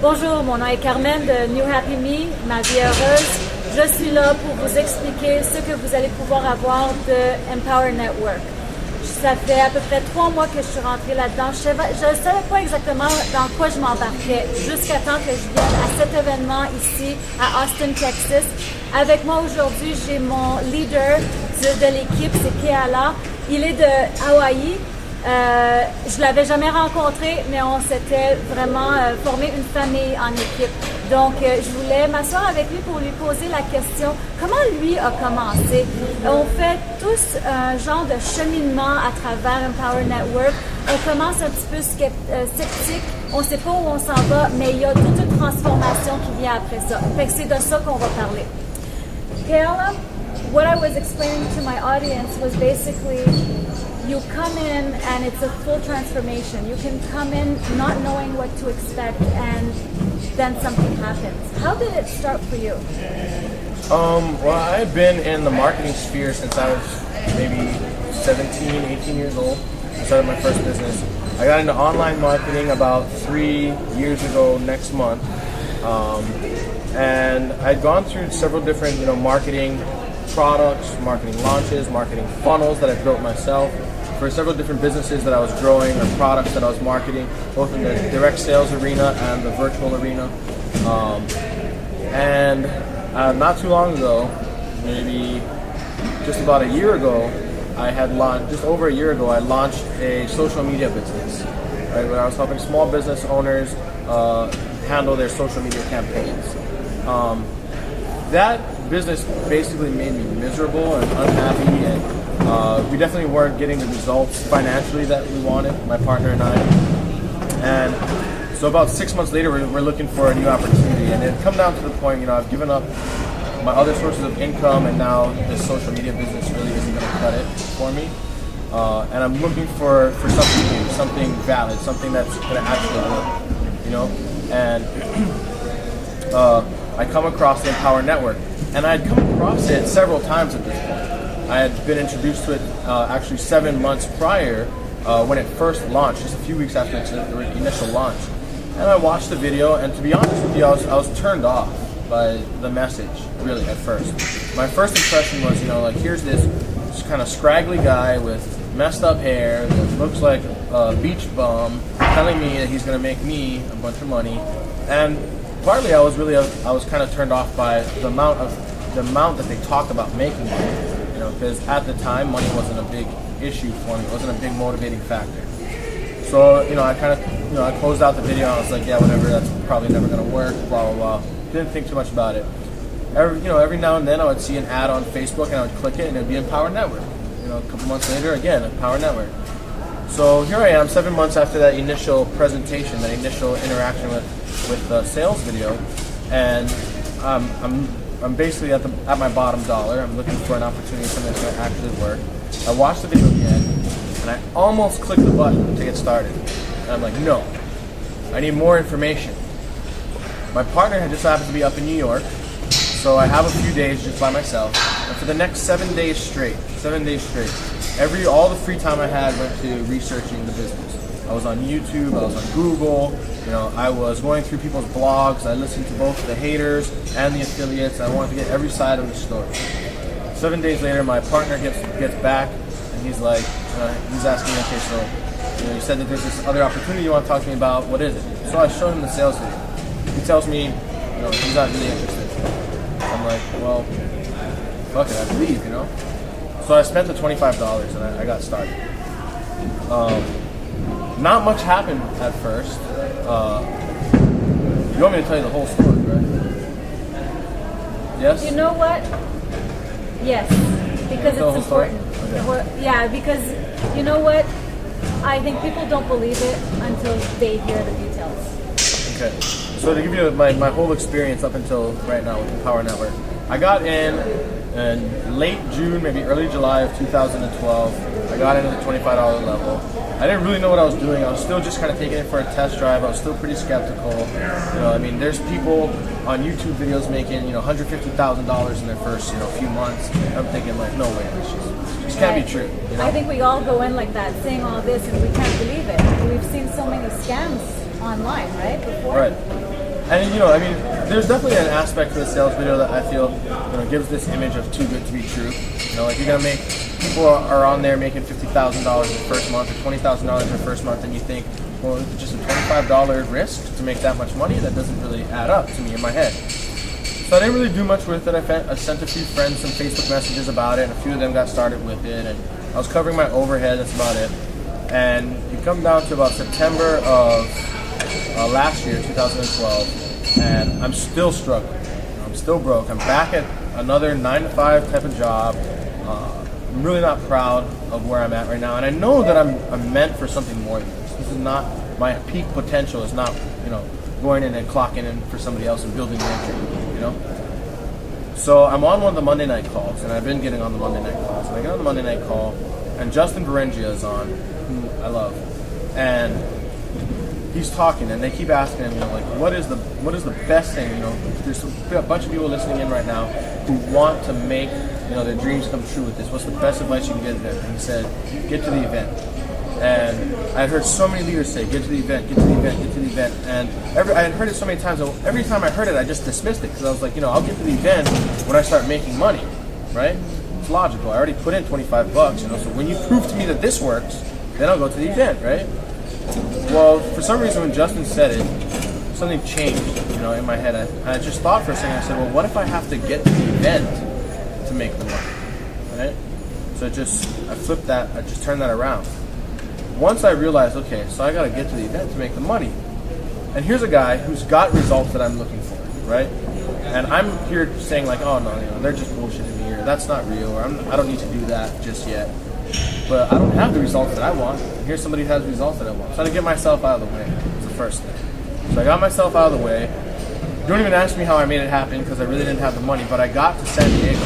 Bonjour, mon nom est Carmen de New Happy Me, ma vie heureuse. Je suis là pour vous expliquer ce que vous allez pouvoir avoir de Empower Network. Ça fait à peu près 3 mois que je suis rentrée là-dedans. Je ne savais pas exactement dans quoi je m'embarquais jusqu'à temps que je vienne à cet événement ici à Austin, Texas. Avec moi aujourd'hui, j'ai mon leader de l'équipe, c'est Keala. Il est de Hawaï. Je ne l'avais jamais rencontré, mais on s'était vraiment formé une famille en équipe. Donc, je voulais m'asseoir avec lui pour lui poser la question, comment lui a commencé? On fait tous un genre de cheminement à travers Empower Network. On commence un petit peu sceptique, on ne sait pas où on s'en va, mais il y a toute une transformation qui vient après ça. Fait que c'est de ça qu'on va parler. Keala, what I was explaining to my audience was basically you come in and it's a full transformation. You can come in not knowing what to expect and then something happens. How did it start for you? Well, I've been in the marketing sphere since I was maybe 17, 18 years old. I started my first business. I got into online marketing about 3 years ago next month. And I'd gone through several different, marketing products, marketing launches, marketing funnels that I built myself for several different businesses that I was growing or products that I was marketing, both in the direct sales arena and the virtual arena. And not too long ago, maybe just about a year ago, just over a year ago, I launched a social media business, right, where I was helping small business owners handle their social media campaigns. That business basically made me miserable and unhappy, and we definitely weren't getting the results financially that we wanted, my partner and I. And so about 6 months later, we're looking for a new opportunity, and it come down to the point, I've given up my other sources of income, and now this social media business really isn't going to cut it for me. And I'm looking for something new, something valid, something that's going to actually work, And I come across the Empower Network, and I had come across it several times at this point. I had been introduced to it actually 7 months prior when it first launched, just a few weeks after its initial launch. And I watched the video, and to be honest with you, I was turned off by the message, really, at first. My first impression was, here's this kind of scraggly guy with messed up hair that looks like a beach bum telling me that he's going to make me a bunch of money. And partly I was kind of turned off by the amount that they talk about making money, because at the time money wasn't a big issue for me. It wasn't a big motivating factor. So, I closed out the video and I was like, yeah, whatever, that's probably never going to work, blah, blah, blah. Didn't think too much about it. Every now and then I would see an ad on Facebook and I would click it and it would be Empower Network. A couple months later, again, Empower Network. So here I am, 7 months after that initial presentation, that initial interaction with the sales video, and I'm basically at my bottom dollar. I'm looking for an opportunity, something that's going to actually work. I watched the video again, and I almost clicked the button to get started. And I'm like, no, I need more information. My partner had just happened to be up in New York, so I have a few days just by myself. And for the next 7 days straight, all the free time I had went to researching the business. I was on YouTube, I was on Google, I was going through people's blogs, I listened to both the haters and the affiliates. I wanted to get every side of the story. 7 days later, my partner gets back, and he's like, he's asking, okay, so you said that there's this other opportunity you want to talk to me about. What is it? So I showed him the sales video. He tells me, he's not really interested. I'm like, well, fuck it, I believe, So I spent the $25 and I got started. Not much happened at first. You want me to tell you the whole story, right? Yes? You know what? Yes, because it's important. Okay. Yeah, because you know what? I think people don't believe it until they hear the details. Okay. So to give you my whole experience up until right now with the Empower Network, I got in late June, maybe early July of 2012. I got into the $25 level. I didn't really know what I was doing. I was still just kind of taking it for a test drive. I was still pretty skeptical. There's people on YouTube videos making, $150,000 in their first, few months. I'm thinking like, no way, this can't be true. I think we all go in like that, saying all this, and we can't believe it. We've seen so many scams online, right? Before. Right. And I mean, there's definitely an aspect to the sales video that I feel, gives this image of too good to be true. Like you're gonna make, people are on there making $50,000 the first month or $20,000 the first month, and you think, well, it's just a $25 risk to make that much money? That doesn't really add up to me in my head. So I didn't really do much with it. I sent a few friends some Facebook messages about it, and a few of them got started with it, and I was covering my overhead, that's about it. And you come down to about September of last year, 2012, and I'm still struggling. I'm still broke. I'm back at another 9-to-5 type of job. I'm really not proud of where I'm at right now, and I know that I'm meant for something more than this. This is not, my peak potential is not, going in and clocking in for somebody else and building their dream, So I'm on one of the Monday night calls, and I've been getting on the Monday night calls. And I get on the Monday night call, and Justin Berengia is on, whom I love, and he's talking, and they keep asking him, like, what is the best thing? There's a bunch of people listening in right now who want to make, their dreams come true with this. What's the best advice you can get them? And he said, get to the event. And I had heard so many leaders say, get to the event, get to the event, get to the event. And I had heard it so many times, that every time I heard it, I just dismissed it, because I was like, I'll get to the event when I start making money, right? It's logical. I already put in $25, so when you prove to me that this works, then I'll go to the event, right? Well, for some reason, when Justin said it, something changed, in my head. I just thought for a second. I said, well, what if I have to get to the event to make the money, right? So I flipped that. I just turned that around. Once I realized, okay, so I got to get to the event to make the money. And here's a guy who's got results that I'm looking for, right? And I'm here saying like, oh no, they're just bullshitting me, or that's not real, or I don't need to do that just yet. But I don't have the results that I want. Here's somebody who has results that I want. So I had to get myself out of the way. It's the first thing. So I got myself out of the way. Don't even ask me how I made it happen, because I really didn't have the money. But I got to San Diego,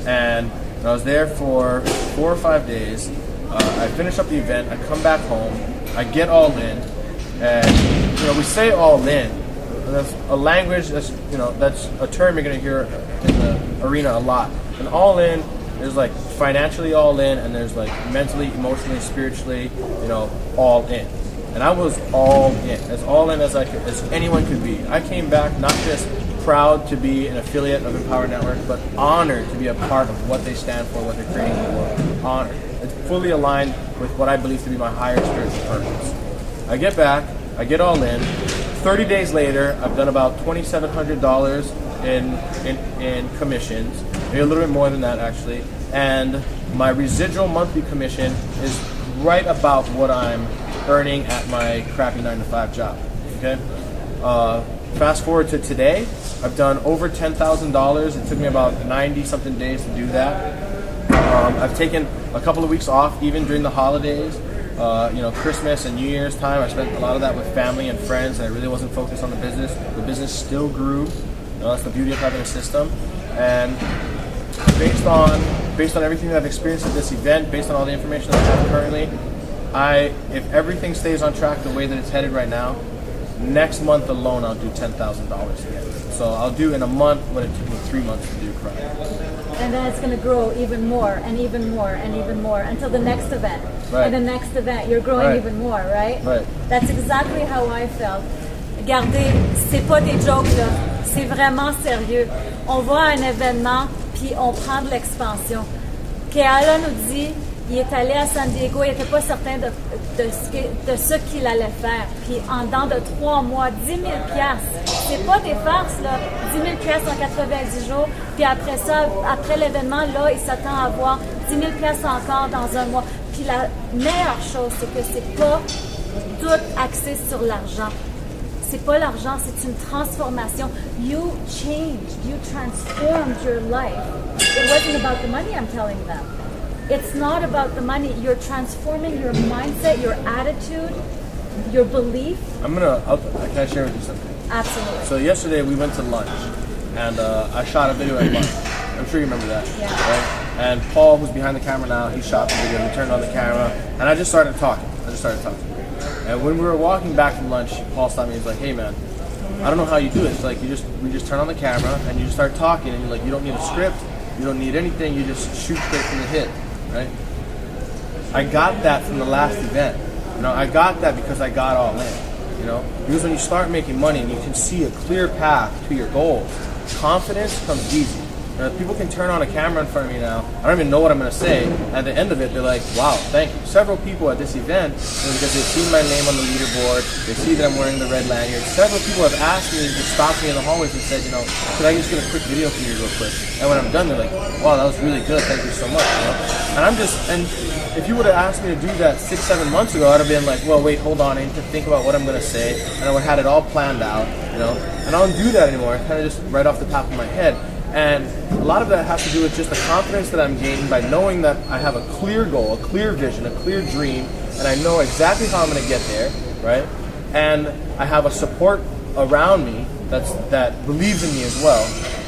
and I was there for 4 or 5 days. I finish up the event. I come back home. I get all in, and we say all in. And that's a language that's that's a term you're gonna hear in the arena a lot. And all in, there's like financially all in, and there's like mentally, emotionally, spiritually, all in. And I was all in as anyone could be. I came back not just proud to be an affiliate of Empower Network, but honored to be a part of what they stand for, what they're creating in the world. Honored. It's fully aligned with what I believe to be my higher spiritual purpose. I get back, I get all in. 30 days later, I've done about $2,700 in commissions, maybe a little bit more than that actually. And my residual monthly commission is right about what I'm earning at my crappy 9-to-5 job. Okay. Fast forward to today, I've done over $10,000. It took me about 90-something days to do that. I've taken a couple of weeks off, even during the holidays. Christmas and New Year's time, I spent a lot of that with family and friends, and I really wasn't focused on the business. The business still grew. That's the beauty of having a system. And based on everything that I've experienced at this event, based on all the information that I have currently, if everything stays on track the way that it's headed right now, next month alone I'll do $10,000 again. So I'll do in a month what it took me 3 months to do currently. And then it's going to grow even more and even more and even more until the next event. Right. And the next event, you're growing even more, right? Right. That's exactly how I felt. Regardez, c'est pas des jokes là, c'est vraiment sérieux. On va à un événement puis on prend de l'expansion. Keala nous dit, il est allé à San Diego, il n'était pas certain de ce qu'il allait faire. Puis en dedans de 3 mois, 10 000 $, c'est pas des farces là, 10 000 $ en 90 jours. Puis après ça, après l'événement, là, il s'attend à avoir 10 000 $ encore dans un mois. Puis la meilleure chose, c'est que c'est pas tout axé sur l'argent. C'est pas l'argent, c'est une transformation. You changed, you transformed your life. It wasn't about the money, I'm telling them. It's not about the money. You're transforming your mindset, your attitude, your belief. Can I share with you something? Absolutely. So yesterday we went to lunch, and I shot a video at lunch. I'm sure you remember that. Yeah. Right? And Paul, who's behind the camera now, he shot the video, he turned on the camera, and I just started talking. And when we were walking back from lunch, Paul stopped me. He's like, "Hey man, I don't know how you do it. It's like we just turn on the camera and you just start talking, and you're like, you don't need a script, you don't need anything, you just shoot straight from the hip, right?" I got that from the last event. I got that because I got all in. you know? Because when you start making money and you can see a clear path to your goals, confidence comes easy. People can turn on a camera in front of me now. I don't even know what I'm going to say. At the end of it, they're like, wow, thank you. Several people at this event, because they've seen my name on the leaderboard, they see that I'm wearing the red lanyard. Several people have asked me to stop me in the hallways and said, you know, could I just get a quick video for you real quick? And when I'm done, they're like, wow, that was really good. Thank you so much. You know? And if you would have asked me to do that 6-7 months ago, I'd have been like, well, wait, hold on. I need to think about what I'm going to say. And I would have had it all planned out, you know. And I don't do that anymore. I kind of just right off the top of my head. And a lot of that has to do with just the confidence that I'm gaining by knowing that I have a clear goal, a clear vision, a clear dream, and I know exactly how I'm going to get there, right? And I have a support around me that believes in me as well.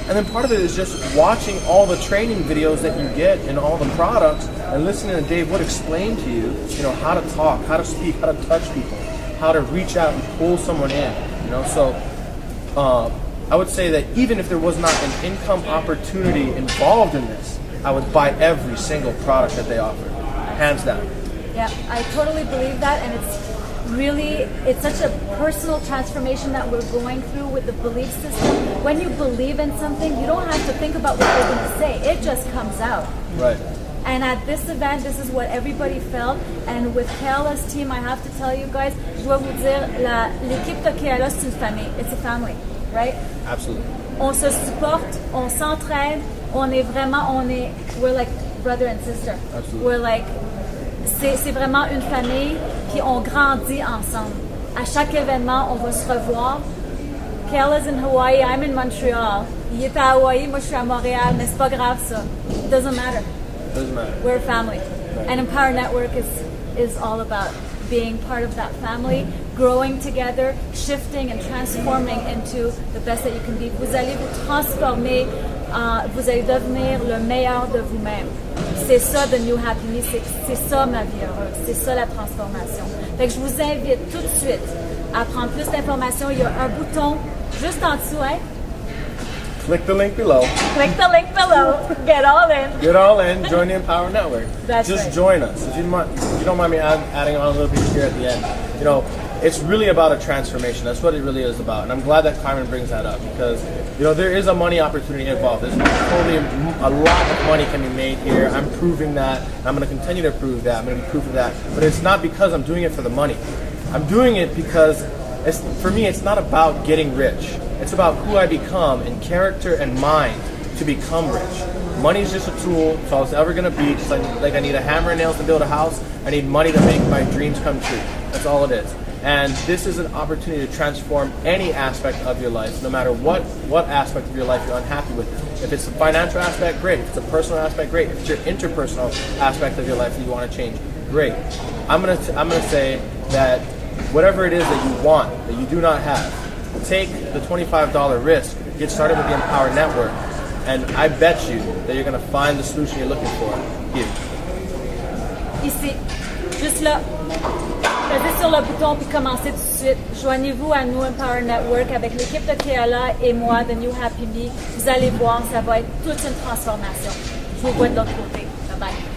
And then part of it is just watching all the training videos that you get in all the products and listening to Dave Wood explain to you, you know, how to talk, how to speak, how to touch people, how to reach out and pull someone in, you know. So I would say that even if there was not an income opportunity involved in this, I would buy every single product that they offer, hands down. Yeah, I totally believe that, and it's such a personal transformation that we're going through with the belief system. When you believe in something, you don't have to think about what they're going to say. It just comes out. Right. And at this event, this is what everybody felt. And with Keala's team, I have to tell you guys, je dois vous dire, l'équipe de Keala, c'est une famille. It's a family, right? Absolutely. On se supporte, on s'entraide, we're like brother and sister. Absolutely. We're like, c'est vraiment une famille qui ont grandi ensemble. À chaque événement, on va se revoir. Keala's in Hawaii, I'm in Montreal. Il est à Hawaii, moi je suis à Montréal, mais c'est pas grave ça. It doesn't matter. Doesn't matter. We're a family. Right. And Empower Network is all about being part of that family, growing together, shifting and transforming into the best that you can be. Vous allez vous transformer, vous allez devenir le meilleur de vous-même. C'est ça de New Happy Me, c'est ça ma vie heureuse, c'est ça la transformation. Fait que je vous invite tout de suite à prendre plus d'informations. Il y a un bouton juste en dessous, hein? Click the link below. Click the link below. Get all in. Get all in. Join the Empower Network. That's Just right. join us. If you don't mind me adding on a little bit here at the end, you know, it's really about a transformation. That's what it really is about. And I'm glad that Carmen brings that up because, you know, there is a money opportunity involved. There's totally a lot of money can be made here. I'm proving that. And I'm going to continue to prove that. I'm going to be proof of that. But it's not because I'm doing it for the money. I'm doing it because for me, it's not about getting rich. It's about who I become in character and mind to become rich. Money is just a tool. It's all it's ever going to be. Just like I need a hammer and nails to build a house. I need money to make my dreams come true. That's all it is. And this is an opportunity to transform any aspect of your life, no matter what aspect of your life you're unhappy with. If it's the financial aspect, great. If it's a personal aspect, great. If it's your interpersonal aspect of your life that you want to change, great. I'm gonna say that whatever it is that you want, that you do not have, take the $25 risk, get started with the Empower Network, and I bet you that you're going to find the solution you're looking for here. Ici, juste là. Cliquez sur le bouton puis commencez tout de suite. Joignez-vous à nous, Empower Network, avec l'équipe de Keala et moi de New Happy Me. Vous allez voir, ça va être toute une transformation. Je vous vois de l'autre côté. Bye bye.